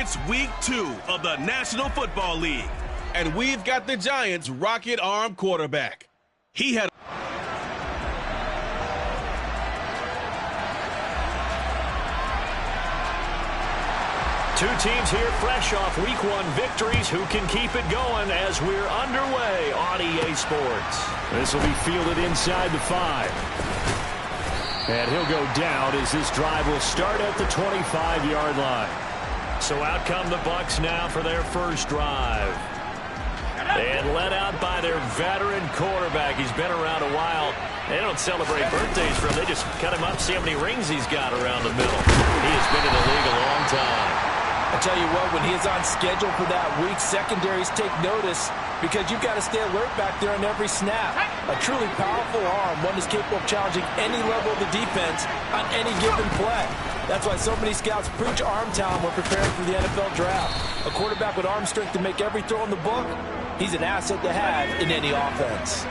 It's week 2 of the National Football League, and we've got the Giants' rocket arm quarterback. He had two teams here fresh off week 1 victories. Who can keep it going as we're underway on EA Sports? This will be fielded inside the 5. And he'll go down as this drive will start at the 25-yard line. So out come the Bucs now for their first drive. And led out by their veteran quarterback. He's been around a while. They don't celebrate birthdays for him. They just cut him up, see how many rings he's got around the middle. He has been in the league a long time. I tell you what, when he is on schedule for that week, secondaries take notice because you've got to stay alert back there on every snap. A truly powerful arm, one is capable of challenging any level of the defense on any given play. That's why so many scouts preach arm talent when preparing for the NFL draft. A quarterback with arm strength to make every throw in the book, he's an asset to have in any offense.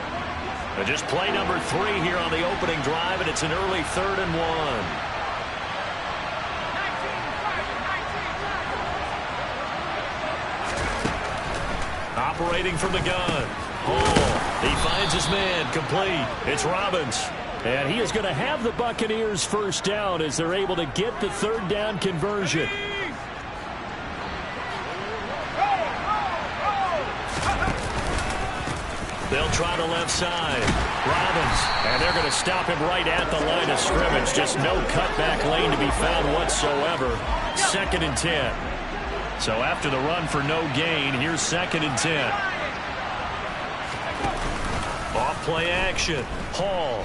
Just play number 3 here on the opening drive, and it's an early 3rd and 1. Operating from the gun. He finds his man, complete. It's Robbins. And he is going to have the Buccaneers first down as they're able to get the 3rd down conversion. They'll try the left side. Robbins. And they're going to stop him right at the line of scrimmage. Just no cutback lane to be found whatsoever. 2nd and 10. So after the run for no gain, here's 2nd and 10. Off play action. Hall.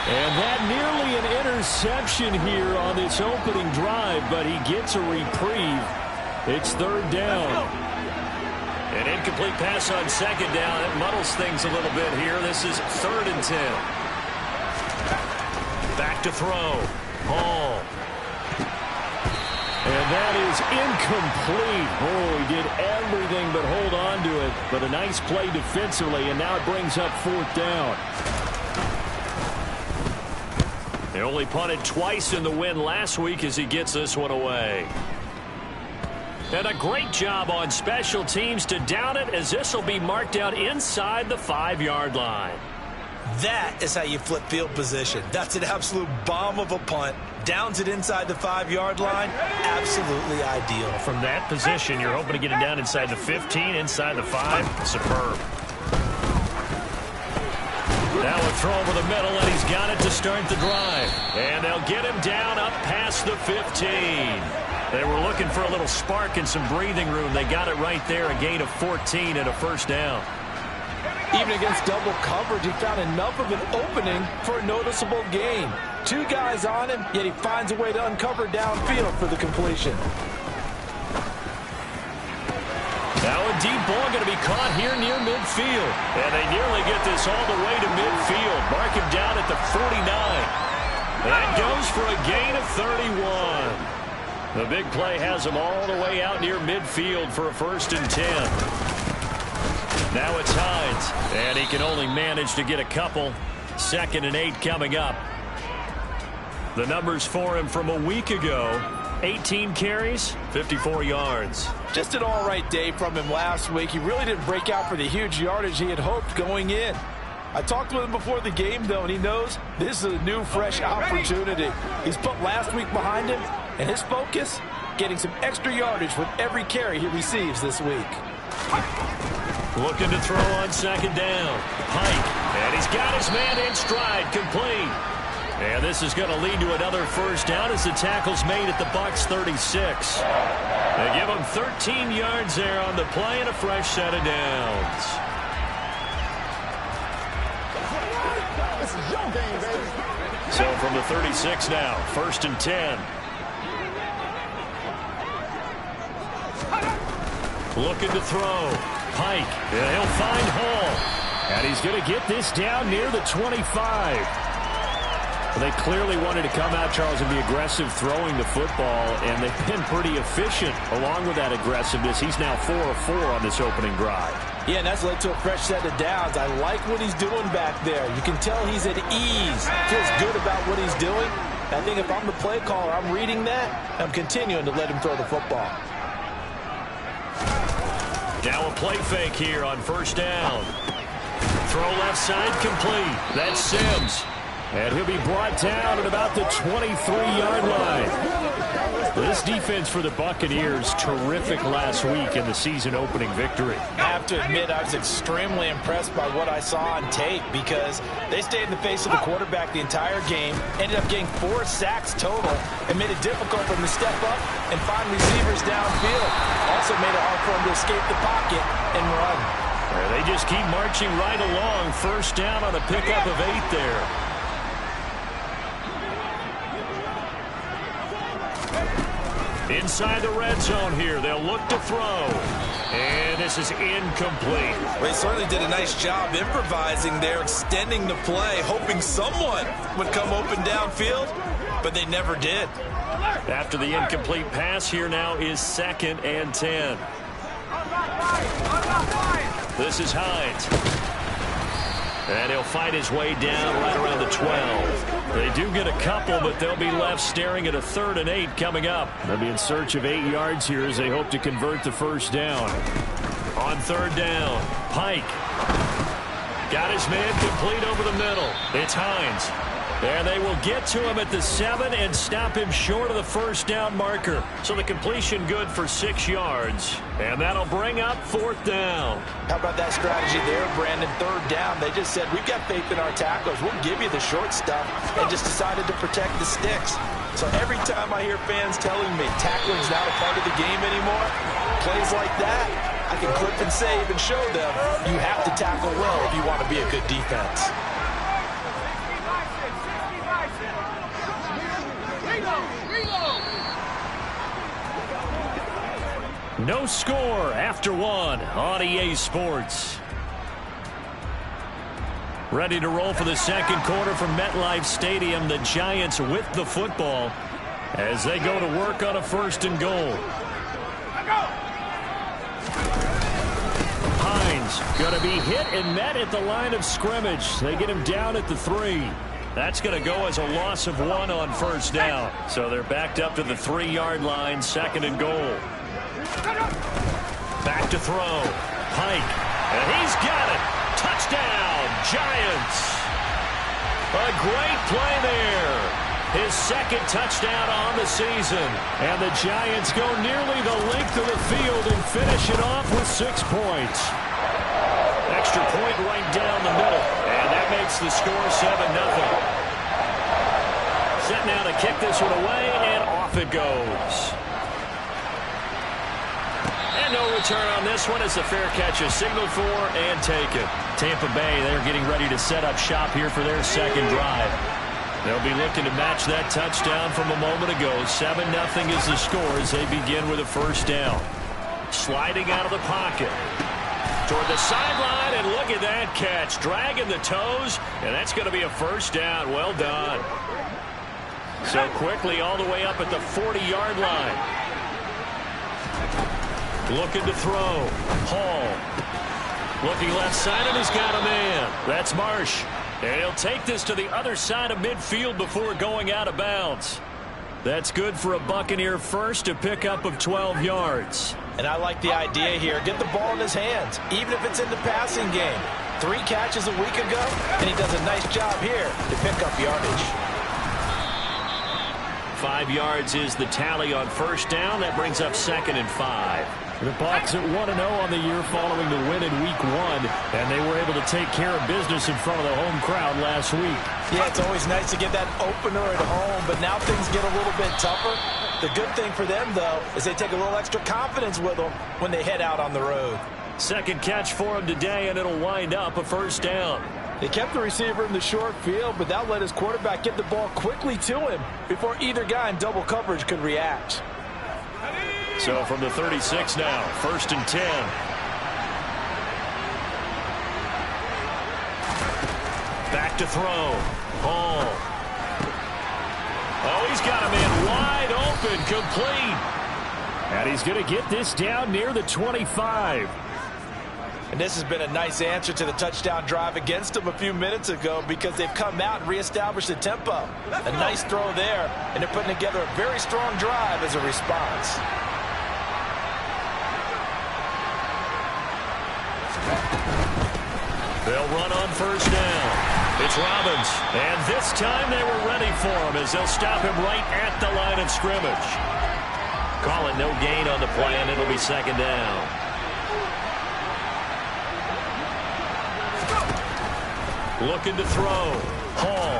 And that nearly an interception here on this opening drive, but he gets a reprieve. It's 3rd down. An incomplete pass on 2nd down. It muddles things a little bit here. This is 3rd and 10. Back to throw. Hall. And that is incomplete. He did everything but hold on to it. But a nice play defensively, and now it brings up 4th down. They only punted twice in the win last week as he gets this one away. And a great job on special teams to down it, as this will be marked out inside the 5-yard line. That is how you flip field position. That's an absolute bomb of a punt. Downs it inside the 5-yard line. Absolutely ideal. From that position, you're hoping to get it down inside the 15, inside the 5. Superb. Now a throw over the middle, and he's got it to start the drive. And they'll get him down up past the 15. They were looking for a little spark and some breathing room. They got it right there, a gain of 14 and a first down. Even against double coverage, he found enough of an opening for a noticeable gain. 2 guys on him, yet he finds a way to uncover downfield for the completion. Now a deep ball going to be caught here near midfield. And they nearly get this all the way to midfield. Mark him down at the 49. That goes for a gain of 31. The big play has him all the way out near midfield for a 1st and 10. Now it's Hines, and he can only manage to get a couple. 2nd and 8 coming up. The numbers for him from a week ago: 18 carries, 54 yards. Just an all-right day from him last week. He really didn't break out for the huge yardage he had hoped going in. I talked with him before the game, though, and he knows this is a new, fresh opportunity. He's put last week behind him, and his focus, getting some extra yardage with every carry he receives this week. Looking to throw on 2nd down. Pike. And he's got his man in stride. Complete. And this is going to lead to another first down as the tackle's made at the Bucs 36. They give him 13 yards there on the play and a fresh set of downs. This is your game, baby. So from the 36 now, 1st and 10. Looking to throw. Pike. And he'll find Hall. And he's going to get this down near the 25. Well, they clearly wanted to come out, Charles, and be aggressive throwing the football, and they've been pretty efficient along with that aggressiveness. He's now 4 of 4 on this opening drive. Yeah, and that's led to a fresh set of downs. I like what he's doing back there. You can tell he's at ease. Feels good about what he's doing. I think if I'm the play caller, I'm reading that, I'm continuing to let him throw the football. Now a play fake here on first down. Throw left side complete. That's Sims. And he'll be brought down at about the 23-yard line. This defense for the Buccaneers, terrific last week in the season-opening victory. I have to admit, I was extremely impressed by what I saw on tape because they stayed in the face of the quarterback the entire game, ended up getting 4 sacks total, and made it difficult for them to step up and find receivers downfield. Also made it hard for them to escape the pocket and run. They just keep marching right along. First down on a pickup of 8 there. Inside the red zone here, they'll look to throw. And this is incomplete. They certainly did a nice job improvising there, extending the play, hoping someone would come open downfield, but they never did. After the incomplete pass, here now is 2nd and 10. This is Hines. And he'll fight his way down right around the 12. They do get a couple, but they'll be left staring at a 3rd and 8 coming up. They'll be in search of 8 yards here as they hope to convert the first down. On 3rd down, Pike. Got his man complete over the middle. It's Hines. And they will get to him at the 7 and stop him short of the first down marker. So the completion good for 6 yards. And that'll bring up 4th down. How about that strategy there, Brandon? 3rd down. They just said, we've got faith in our tacklers. We'll give you the short stuff, and just decided to protect the sticks. So every time I hear fans telling me tackling's not a part of the game anymore, plays like that, I can clip and save and show them you have to tackle well if you want to be a good defense. No score after 1 on EA Sports. Ready to roll for the second quarter from MetLife Stadium. The Giants with the football as they go to work on a 1st and goal. Hines going to be hit and met at the line of scrimmage. They get him down at the 3. That's going to go as a loss of 1 on first down. So they're backed up to the 3-yard line, 2nd and goal. Back to throw. Pike. And he's got it. Touchdown, Giants. A great play there. His 2nd touchdown on the season. And the Giants go nearly the length of the field and finish it off with 6 points. Extra point right down the middle. And that makes the score 7-0. Set now to kick this one away, and off it goes. And no return on this one. It's a fair catch, a signal for and taken. Tampa Bay, they're getting ready to set up shop here for their 2nd drive. They'll be looking to match that touchdown from a moment ago. 7-0 is the score as they begin with a 1st down. Sliding out of the pocket. Toward the sideline, and look at that catch. Dragging the toes, and that's going to be a 1st down. Well done. So quickly all the way up at the 40-yard line. Looking to throw. Hall. Looking left side, and he's got a man. That's Marsh. And he'll take this to the other side of midfield before going out of bounds. That's good for a Buccaneer first, a pickup of 12 yards. And I like the idea here. Get the ball in his hands, even if it's in the passing game. 3 catches a week ago, and he does a nice job here to pick up yardage. 5 yards is the tally on first down. That brings up 2nd and 5. The Bucs at 1-0 on the year following the win in Week 1, and they were able to take care of business in front of the home crowd last week. Yeah, it's always nice to get that opener at home, but now things get a little bit tougher. The good thing for them, though, is they take a little extra confidence with them when they head out on the road. 2nd catch for him today, and it'll wind up a 1st down. They kept the receiver in the short field, but that let his quarterback get the ball quickly to him before either guy in double coverage could react. So from the 36 now, 1st and 10. Back to throw. Hall. Oh, he's got a man wide open, complete. And he's going to get this down near the 25. And this has been a nice answer to the touchdown drive against them a few minutes ago because they've come out and reestablished the tempo. A nice throw there, and they're putting together a very strong drive as a response. They'll run on first down. It's Robbins, and this time they were ready for him as they'll stop him right at the line of scrimmage. Call it no gain on the play, and it'll be second down. Looking to throw. Hall.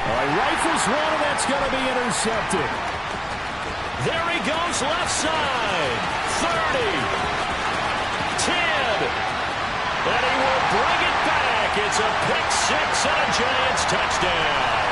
Rifles one, and that's going to be intercepted. There he goes, left side. 30. 10. And he will bring it back. It's a pick six and a Giants touchdown.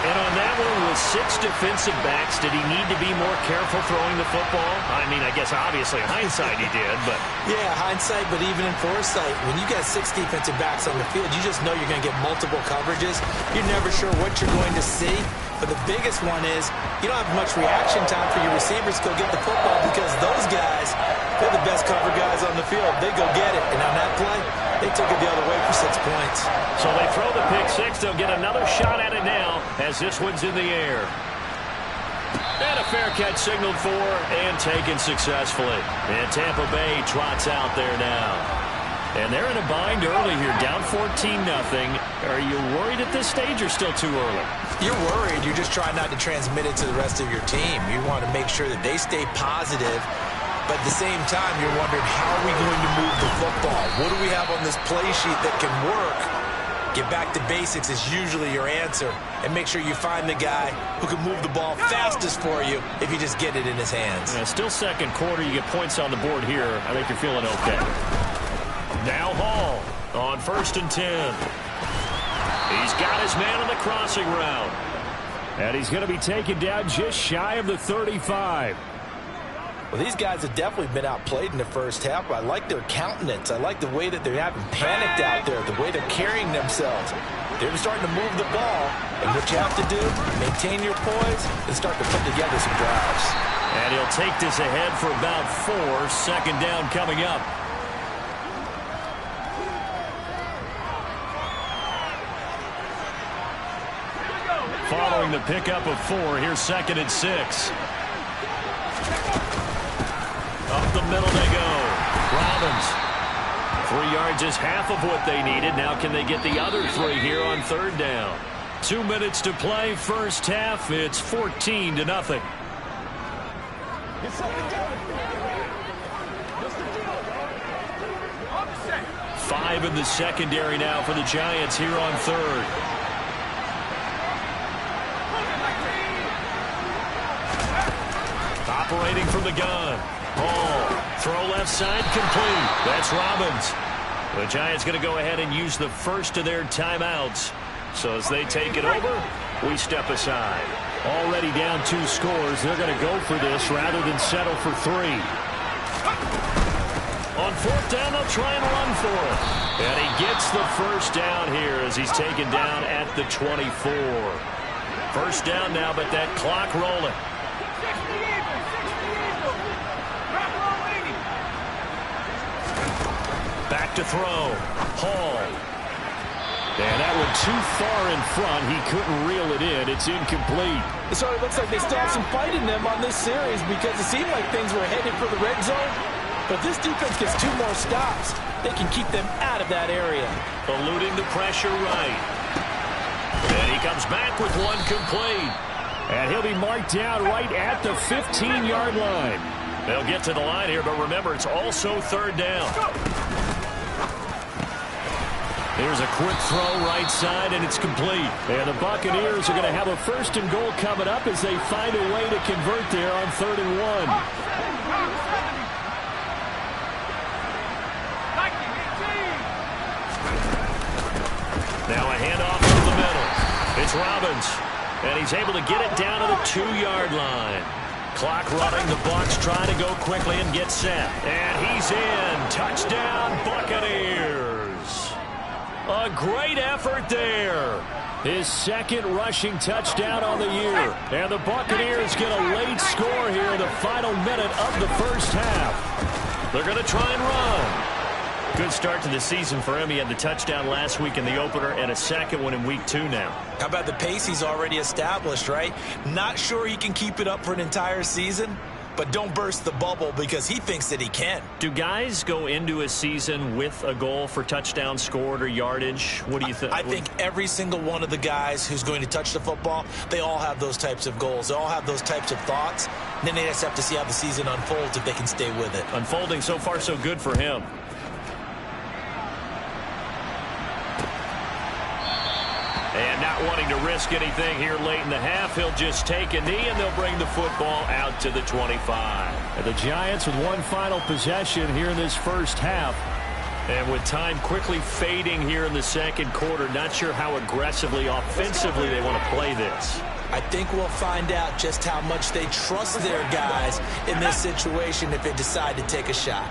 And on that one, with 6 defensive backs, did he need to be more careful throwing the football? I mean, I guess obviously in hindsight he did, but... Yeah, hindsight, but even in foresight, when you got 6 defensive backs on the field, you just know you're going to get multiple coverages. You're never sure what you're going to see. But the biggest one is you don't have much reaction time for your receivers to go get the football because those guys, they're the best cover guys on the field. They go get it. And on that play, they took it the other way for 6 points. So they throw the pick six. They'll get another shot at it now as this one's in the air. And a fair catch signaled for and taken successfully. And Tampa Bay trots out there now. And they're in a bind early here, down 14-0. Are you worried at this stage or still too early? You're worried. You're just trying not to transmit it to the rest of your team. You want to make sure that they stay positive. But at the same time, you're wondering, how are we going to move the football? What do we have on this play sheet that can work? Get back to basics is usually your answer. And make sure you find the guy who can move the ball fastest for you if you just get it in his hands. Yeah, still second quarter. You get points on the board here. I think you're feeling okay. Now Hall on 1st and 10. He's got his man on the crossing route. And he's going to be taken down just shy of the 35. Well, these guys have definitely been outplayed in the first half. I like their countenance. I like the way that they haven't panicked out there, the way they're carrying themselves. They're starting to move the ball. And what you have to do, maintain your poise and start to put together some drives. And he'll take this ahead for about 4. Second down coming up. Following the pickup of 4, here's 2nd and 6. Up the middle they go. Robbins. 3 yards is half of what they needed. Now can they get the other 3 here on 3rd down? 2 minutes to play, first half. It's 14-0. 5 in the secondary now for the Giants here on 3rd. Operating from the gun. Hall. Throw left side complete. That's Robbins. The Giants going to go ahead and use the first of their timeouts. So as they take it over, we step aside. Already down 2 scores. They're going to go for this rather than settle for 3. On 4th down, they'll try and run for it. And he gets the first down here as he's taken down at the 24. First down now, but that clock rolling. Back to throw. Hall. And that one too far in front. He couldn't reel it in. It's incomplete. So it looks like they still have some fight in them on this series because it seemed like things were headed for the red zone. But if this defense gets 2 more stops, they can keep them out of that area. Eluding the pressure right. And he comes back with one complete. And he'll be marked down right at the 15-yard line. They'll get to the line here, but remember, it's also 3rd down. Here's a quick throw right side, and it's complete. And the Buccaneers are going to have a 1st and goal coming up as they find a way to convert there on 3rd and 1. Now a handoff over the middle. It's Robbins, and he's able to get it down to the 2-yard line. Clock running. The Bucs trying to go quickly and get set. And he's in. Touchdown, Buccaneers. A great effort there. His 2nd rushing touchdown on the year. And the Buccaneers get a late score here in the final minute of the first half. They're going to try and run. Good start to the season for him. He had the touchdown last week in the opener and a second one in week 2 now. How about the pace he's already established, right? Not sure he can keep it up for an entire season, but don't burst the bubble because he thinks that he can. Do guys go into a season with a goal for touchdowns scored or yardage? What do you think? I think every single one of the guys who's going to touch the football, they all have those types of goals. They all have those types of thoughts. And then they just have to see how the season unfolds if they can stay with it. Unfolding so far so good for him. And not wanting to risk anything here late in the half, he'll just take a knee, and they'll bring the football out to the 25. And the Giants with one final possession here in this first half. And with time quickly fading here in the second quarter, not sure how aggressively, offensively they want to play this. I think we'll find out just how much they trust their guys in this situation if they decide to take a shot.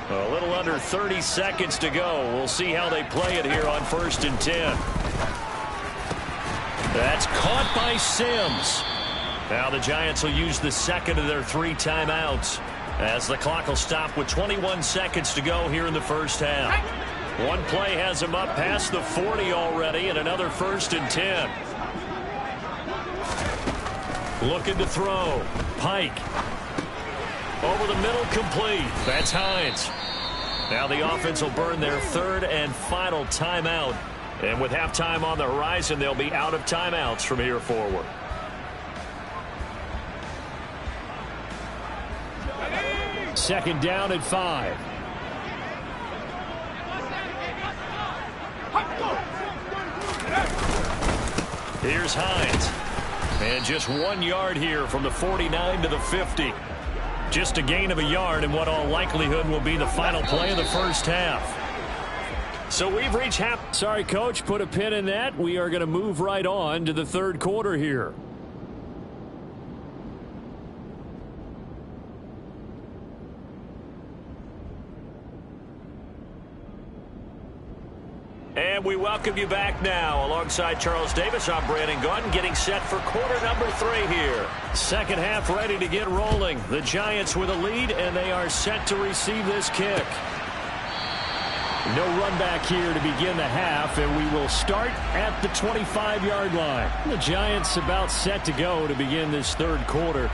A little under 30 seconds to go. We'll see how they play it here on 1st and 10. That's caught by Sims. Now the Giants will use the second of their 3 timeouts as the clock will stop with 21 seconds to go here in the first half. One play has them up past the 40 already, and another 1st and 10. Looking to throw. Pike. Over the middle, complete. That's Hines. Now the offense will burn their 3rd and final timeout. And with halftime on the horizon, they'll be out of timeouts from here forward. Second down at 5. Here's Hines. And just 1 yard here from the 49 to the 50. Just a gain of a yard in what all likelihood will be the final play of the first half. So we've reached half. Sorry, Coach, put a pin in that. We are going to move right on to the third quarter here. And we welcome you back now. Alongside Charles Davis, I'm Brandon Gunn, getting set for quarter number 3 here. Second half ready to get rolling. The Giants with a lead, and they are set to receive this kick. No run back here to begin the half, and we will start at the 25-yard line. The Giants about set to go to begin this third quarter.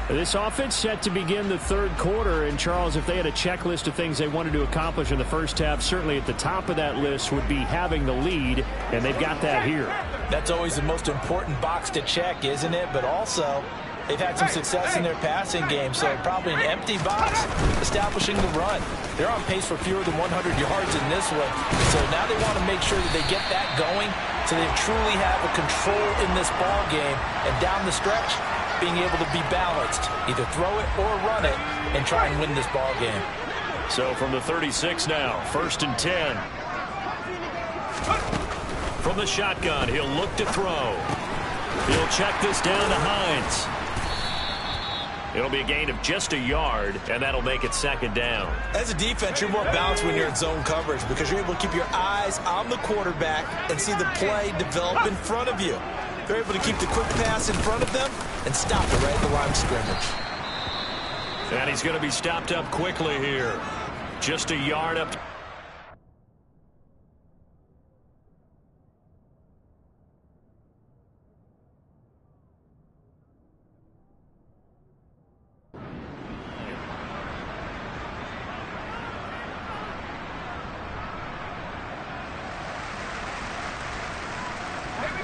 This offense set to begin the third quarter, and Charles, if they had a checklist of things they wanted to accomplish in the first half, certainly at the top of that list would be having the lead, and they've got that here. That's always the most important box to check, isn't it? But also, they've had some success in their passing game, so probably an empty box establishing the run. They're on pace for fewer than 100 yards in this one, so now they want to make sure that they get that going so they truly have a control in this ball game, and down the stretch, being able to be balanced, either throw it or run it, and try and win this ball game. So from the 36 now, 1st and 10. From the shotgun, he'll look to throw. He'll check this down to Hines. It'll be a gain of just a yard, and that'll make it second down. As a defense, you're more balanced when you're in zone coverage because you're able to keep your eyes on the quarterback and see the play develop in front of you. They're able to keep the quick pass in front of them and stop it right at the line of scrimmage. And he's going to be stopped up quickly here. Just a yard up.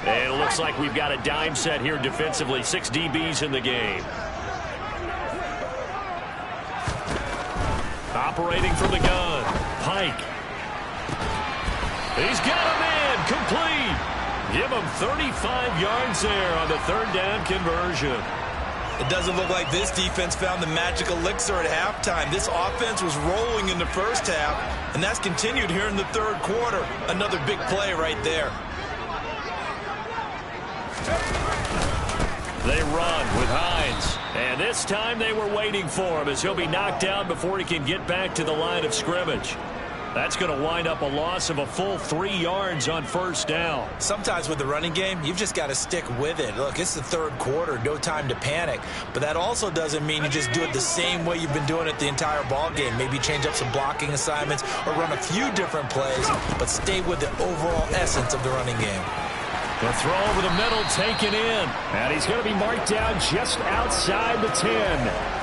And it looks like we've got a dime set here defensively. 6 DBs in the game. Operating from the gun. Pike. He's got a man. Complete. Give him 35 yards there on the third down conversion. It doesn't look like this defense found the magic elixir at halftime. This offense was rolling in the first half, and that's continued here in the third quarter. Another big play right there. They run with Hines. And this time they were waiting for him as he'll be knocked down before he can get back to the line of scrimmage. That's going to wind up a loss of a full 3 yards on first down. Sometimes with the running game, you've just got to stick with it. Look, it's the third quarter, no time to panic. But that also doesn't mean you just do it the same way you've been doing it the entire ball game. Maybe change up some blocking assignments or run a few different plays, but stay with the overall essence of the running game. The throw over the middle taken in. And he's going to be marked down just outside the 10.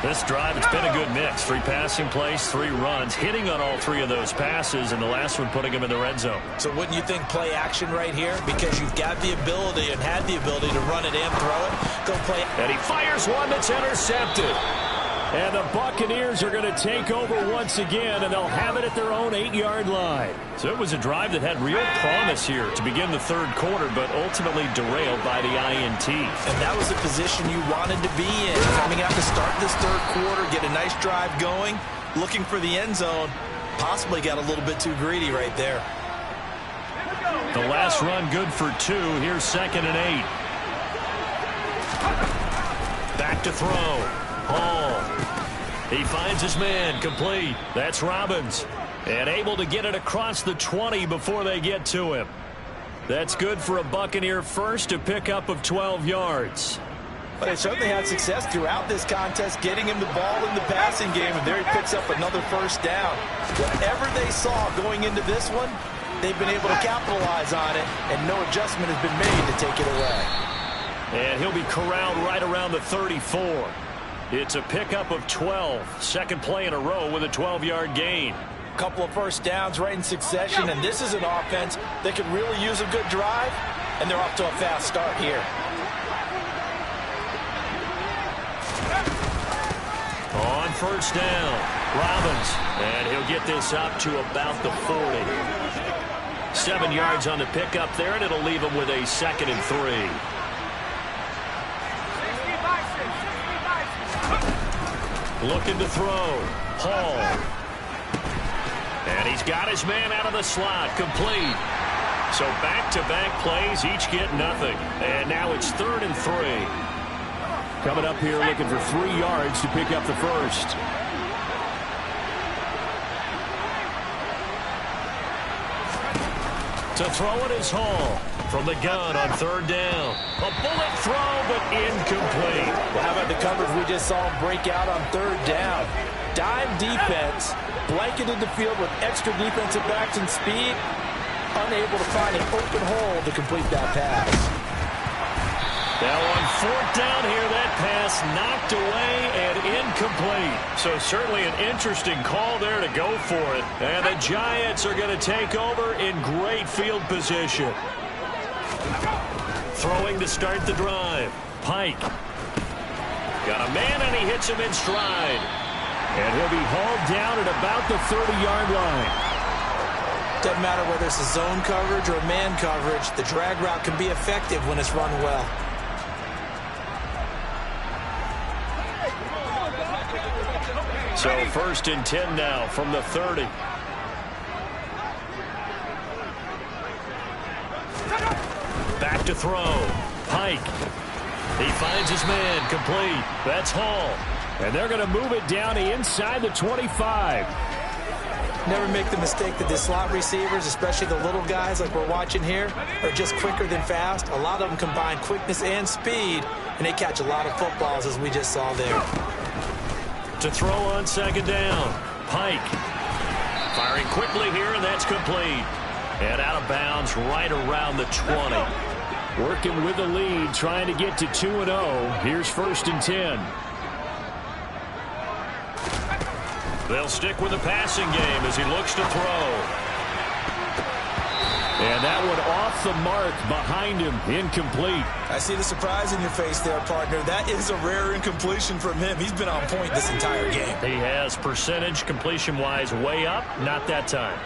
This drive, it's been a good mix. 3 passing plays, 3 runs, hitting on all 3 of those passes, and the last one putting him in the red zone. So wouldn't you think play action right here? Because you've got the ability and had the ability to run it and throw it. Go play it. And he fires one that's intercepted. And the Buccaneers are going to take over once again, and they'll have it at their own 8-yard line. So it was a drive that had real promise here to begin the third quarter, but ultimately derailed by the INT. And that was the position you wanted to be in. Coming out to start this third quarter, get a nice drive going, looking for the end zone. Possibly got a little bit too greedy right there. The last run good for 2. Here's 2nd and 8. Back to throw. Hall. He finds his man, complete. That's Robbins. And able to get it across the 20 before they get to him. That's good for a Buccaneer first, a pickup of 12 yards. But they certainly had success throughout this contest, getting him the ball in the passing game, and there he picks up another first down. Whatever they saw going into this one, they've been able to capitalize on it, and no adjustment has been made to take it away. And he'll be corralled right around the 34. It's a pickup of 12. Second play in a row with a 12-yard gain. Couple of first downs right in succession, and this is an offense that could really use a good drive, and they're off to a fast start here. On first down, Robbins, and he'll get this up to about the 40. 7 yards on the pickup there, and it'll leave him with a 2nd and 3. Looking to throw. Hall. And he's got his man out of the slot. Complete. So back-to-back plays, each get nothing. And now it's 3rd and 3. Coming up here looking for 3 yards to pick up the first. To throw it is Hall. From the gun on 3rd down. A bullet throw, but incomplete. Well, how about the coverage we just saw him break out on 3rd down? Dime defense, blanketed the field with extra defensive backs and speed, unable to find an open hole to complete that pass. Now on 4th down here, that pass knocked away and incomplete. So certainly an interesting call there to go for it. And the Giants are going to take over in great field position. Throwing to start the drive. Pike. Got a man, and he hits him in stride. And he'll be hauled down at about the 30-yard line. Doesn't matter whether it's a zone coverage or a man coverage, the drag route can be effective when it's run well. So 1st and 10 now from the 30. Back to throw. Pike. He finds his man. Complete. That's Hall. And they're going to move it down to inside the 25. Never make the mistake that the slot receivers, especially the little guys like we're watching here, are just quicker than fast. A lot of them combine quickness and speed, and they catch a lot of footballs, as we just saw there. To throw on 2nd down. Pike. Firing quickly here, and that's complete. And out of bounds right around the 20. Working with the lead, trying to get to 2-0. Here's 1st and 10. They'll stick with the passing game as he looks to throw. And that one off the mark behind him. Incomplete. I see the surprise in your face there, partner. That is a rare incompletion from him. He's been on point this entire game. He has percentage completion-wise way up. Not that time.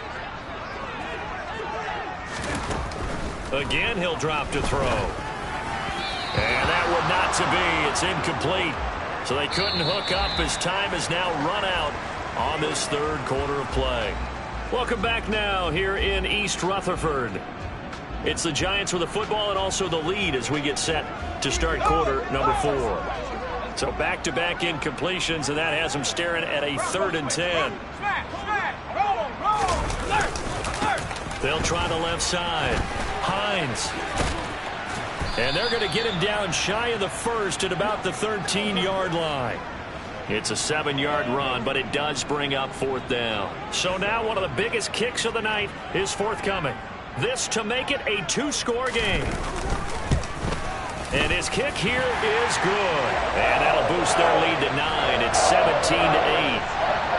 Again, he'll drop to throw. And that one not to be. It's incomplete. So they couldn't hook up as time has now run out on this third quarter of play. Welcome back now here in East Rutherford. It's the Giants with the football and also the lead as we get set to start quarter number 4. So back-to-back incompletions, and that has them staring at a 3rd and 10. They'll try the left side. Hines. And they're going to get him down shy of the first at about the 13-yard line. It's a 7-yard run, but it does bring up 4th down. So now one of the biggest kicks of the night is forthcoming. This to make it a 2-score game. And his kick here is good. And that'll boost their lead to 9. It's 17-8.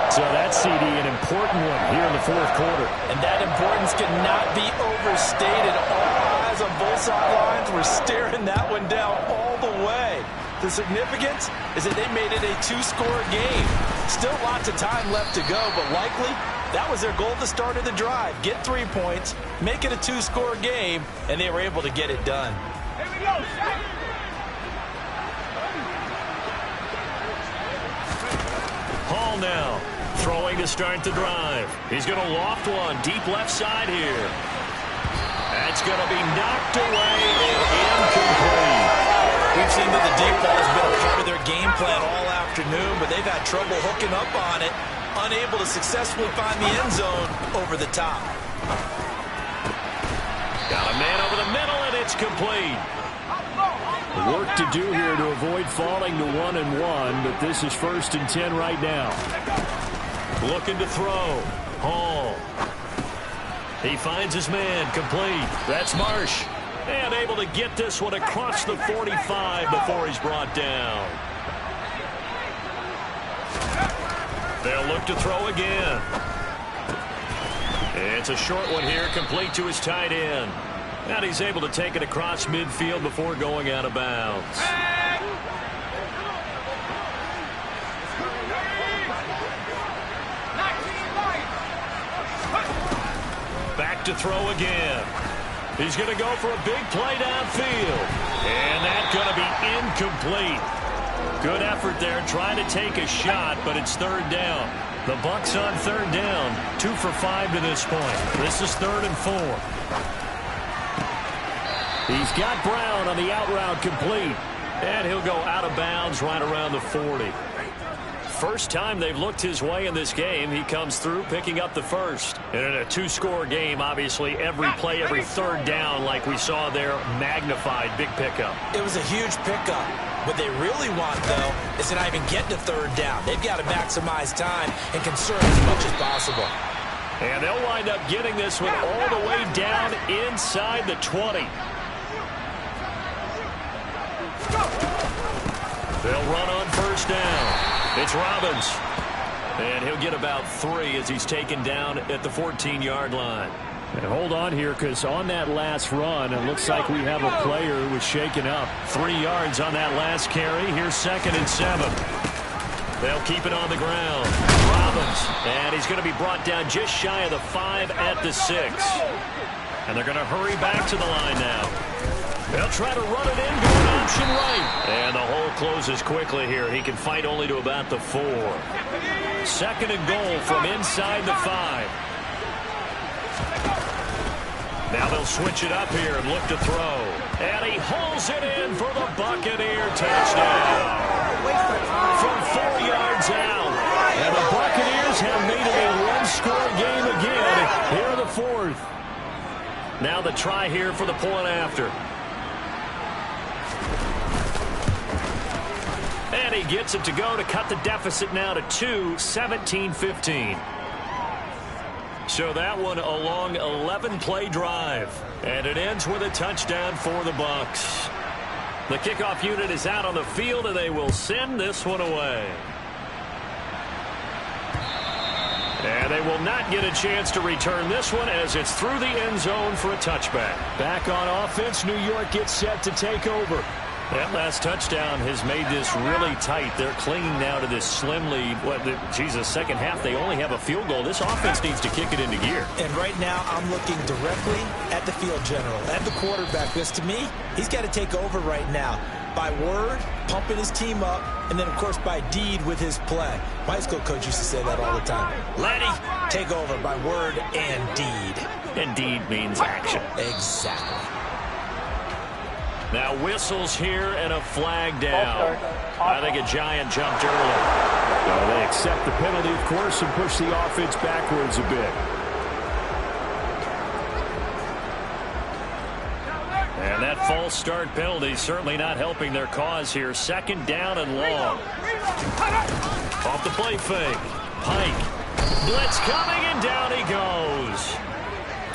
So that's, CD, an important one here in the 4th quarter. And that importance cannot be overstated. All eyes on both sidelines were staring that one down all the way. The significance is that they made it a 2-score game. Still lots of time left to go, but likely that was their goal at the start of the drive. Get 3 points, make it a 2-score game, and they were able to get it done. Here we go, Shaq. Hall now, throwing to start the drive. He's going to loft one deep left side here. That's going to be knocked away and incomplete. We've seen that the deep ball has been a part of their game plan all afternoon, but they've had trouble hooking up on it, unable to successfully find the end zone over the top. Got a man over the middle, and it's complete. Work to do here to avoid falling to 1-1, but this is 1st and 10 right now. Looking to throw. Hall. He finds his man, complete. That's Marsh. And able to get this one across the 45 before he's brought down. They'll look to throw again. It's a short one here, complete to his tight end. And he's able to take it across midfield before going out of bounds. Back to throw again. He's going to go for a big play downfield. And that's going to be incomplete. Good effort there trying to take a shot, but it's 3rd down. The Bucs on 3rd down. 2 for 5 to this point. This is 3rd and 4. He's got Brown on the out route complete. And he'll go out of bounds right around the 40. First time they've looked his way in this game, he comes through picking up the first. And in a 2-score game, obviously, every play, every 3rd down, like we saw there, magnified, big pickup. It was a huge pickup. What they really want, though, is to not even get to 3rd down. They've got to maximize time and conserve as much as possible. And they'll wind up getting this one all the way down inside the 20. They'll run on 1st down. It's Robbins. And he'll get about 3 as he's taken down at the 14-yard line. And hold on here, because on that last run, it looks like we have a player who was shaken up. 3 yards on that last carry. Here's 2nd and 7. They'll keep it on the ground. Robbins. And he's going to be brought down just shy of the 5 at the 6. And they're going to hurry back to the line now. They'll try to run it in, going option right. And the hole closes quickly here. He can fight only to about the 4. 2nd and goal from inside the 5. Now they'll switch it up here and look to throw. And he hauls it in for the Buccaneer touchdown. From 4 yards out. And the Buccaneers have made it a 1-score game again here in the 4th. Now the try here for the point after. And he gets it to go to cut the deficit now to 2, 17-15. So that one a long 11-play drive. And it ends with a touchdown for the Bucs. The kickoff unit is out on the field, and they will send this one away. And they will not get a chance to return this one as it's through the end zone for a touchback. Back on offense, New York gets set to take over. That last touchdown has made this really tight. They're clinging now to this slim lead. Second half, they only have a field goal. This offense needs to kick it into gear. And right now, I'm looking directly at the field general, at the quarterback. Because to me, he's got to take over right now. By word, pumping his team up, and then, of course, by deed with his play. My high school coach used to say that all the time. Lenny, take over by word and deed. And deed means action. Exactly. Now whistles here and a flag down. I think a Giant jumped early. Well, they accept the penalty, of course, and push the offense backwards a bit. false start penalty certainly not helping their cause here. Second down and long. Off the play fake. Pike. Blitz coming, and down he goes.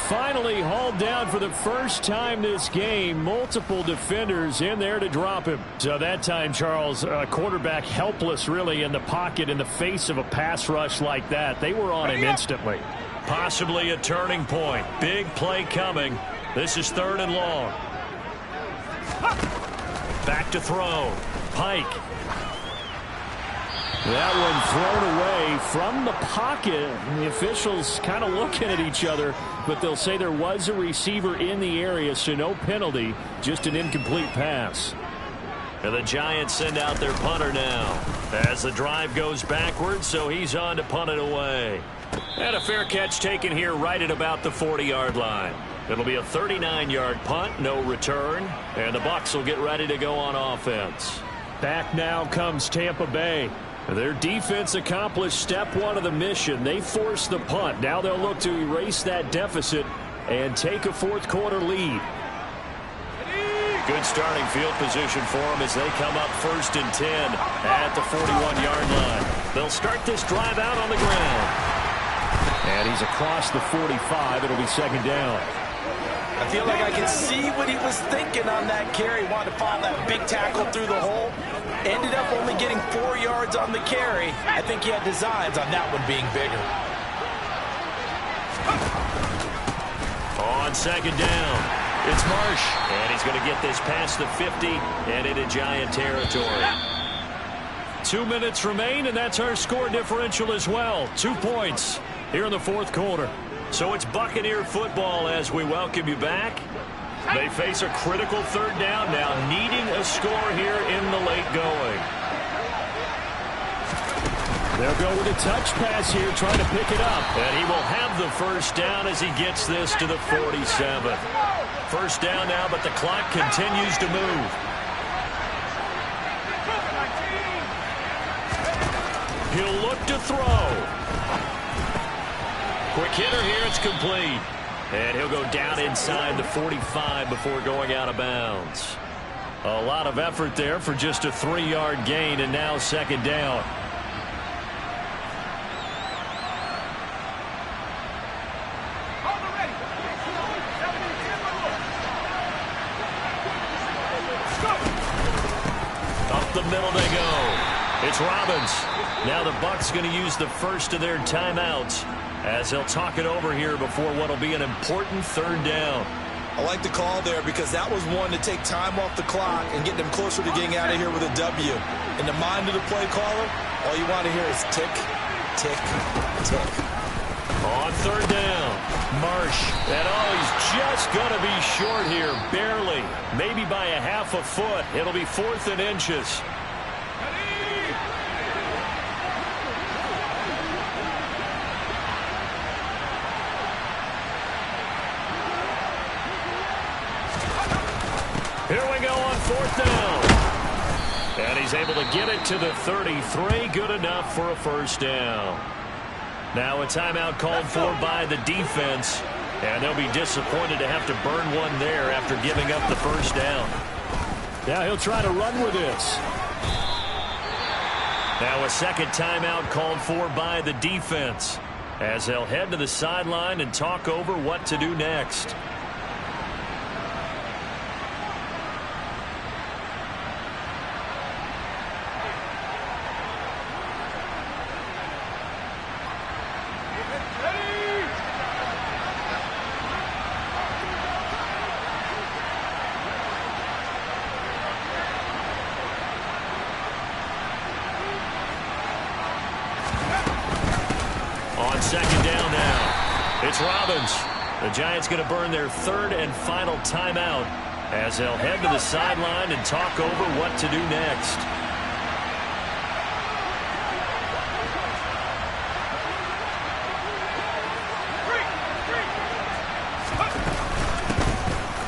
Finally hauled down for the first time this game. Multiple defenders in there to drop him. So that time, Charles, quarterback helpless really in the pocket in the face of a pass rush like that. They were on him instantly. Possibly a turning point. Big play coming. This is third and long. Back to throw. Pike. That one thrown away from the pocket. The officials kind of looking at each other, but they'll say there was a receiver in the area, so no penalty, just an incomplete pass. And the Giants send out their punter now as the drive goes backwards, so he's on to punt it away. And a fair catch taken here right at about the 40-yard line. It'll be a 39-yard punt, no return, and the Bucs will get ready to go on offense. Back now comes Tampa Bay. Their defense accomplished step one of the mission. They forced the punt. Now they'll look to erase that deficit and take a fourth quarter lead. Good starting field position for them as they come up 1st and 10 at the 41-yard line. They'll start this drive out on the ground. And he's across the 45. It'll be second down. I feel like I can see what he was thinking on that carry. Wanted to follow that big tackle through the hole. Ended up only getting 4 yards on the carry. I think he had designs on that one being bigger. On second down, it's Marsh. And he's going to get this past the 50 and into Giant territory. 2 minutes remain, and that's our score differential as well. 2 points here in the fourth quarter. So it's Buccaneer football as we welcome you back. They face a critical third down now, needing a score here in the late going. They'll go with a touch pass here, trying to pick it up. And he will have the first down as he gets this to the 47. First down now, but the clock continues to move. He'll look to throw. Quick hitter here, it's complete. And he'll go down inside the 45 before going out of bounds. A lot of effort there for just a 3-yard gain, and now second down. Up the middle they go. It's Robbins. Now the Bucs going to use the first of their timeouts as they'll talk it over here before what will be an important third down. I like the call there because that was one to take time off the clock and get them closer to getting out of here with a W. In the mind of the play caller, all you want to hear is tick, tick, tick. On third down, Marsh. And he's just going to be short here, barely. Maybe by a half a foot. It'll be 4th and inches. Here we go on 4th down. And he's able to get it to the 33. Good enough for a first down. Now a timeout called for by the defense. And they'll be disappointed to have to burn one there after giving up the first down. Now he'll try to run with this. Now a second timeout called for by the defense as they'll head to the sideline and talk over what to do next. Second down now. It's Robbins. The Giants going to burn their third and final timeout as they'll head to the sideline and talk over what to do next.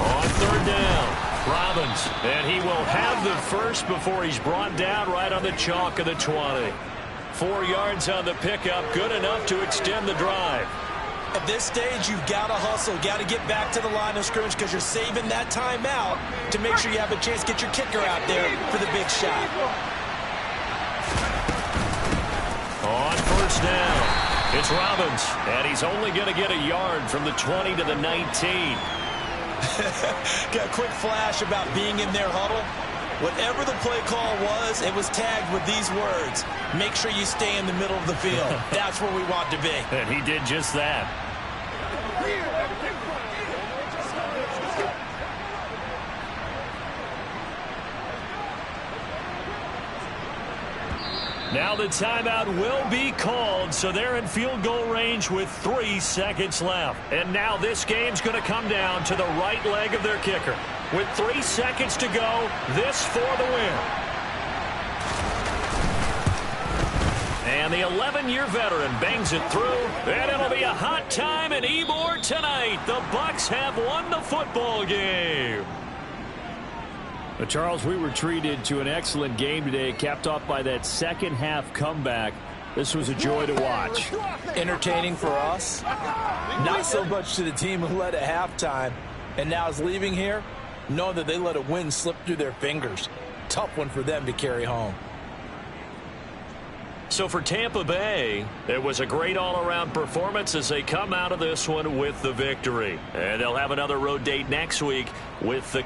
On third down, Robbins. And he will have the first before he's brought down right on the chalk of the 20. 4 yards on the pickup, good enough to extend the drive. At this stage, you've got to hustle, got to get back to the line of scrimmage because you're saving that timeout to make sure you have a chance to get your kicker out there for the big shot. On first down, it's Robbins, and he's only going to get a yard from the 20 to the 19. Got a quick flash about being in their huddle. Whatever the play call was, it was tagged with these words: make sure you stay in the middle of the field. That's where we want to be. And he did just that. Now the timeout will be called, so they're in field goal range with 3 seconds left. And now this game's going to come down to the right leg of their kicker. With 3 seconds to go, this for the win. And the 11-year veteran bangs it through, and it'll be a hot time in Ybor tonight. The Bucs have won the football game. But Charles, we were treated to an excellent game today, capped off by that second-half comeback. This was a joy to watch. Entertaining for us, not so much to the team who led at halftime and now is leaving here, knowing that they let a win slip through their fingers. Tough one for them to carry home. So for Tampa Bay, it was a great all-around performance as they come out of this one with the victory. And they'll have another road date next week with the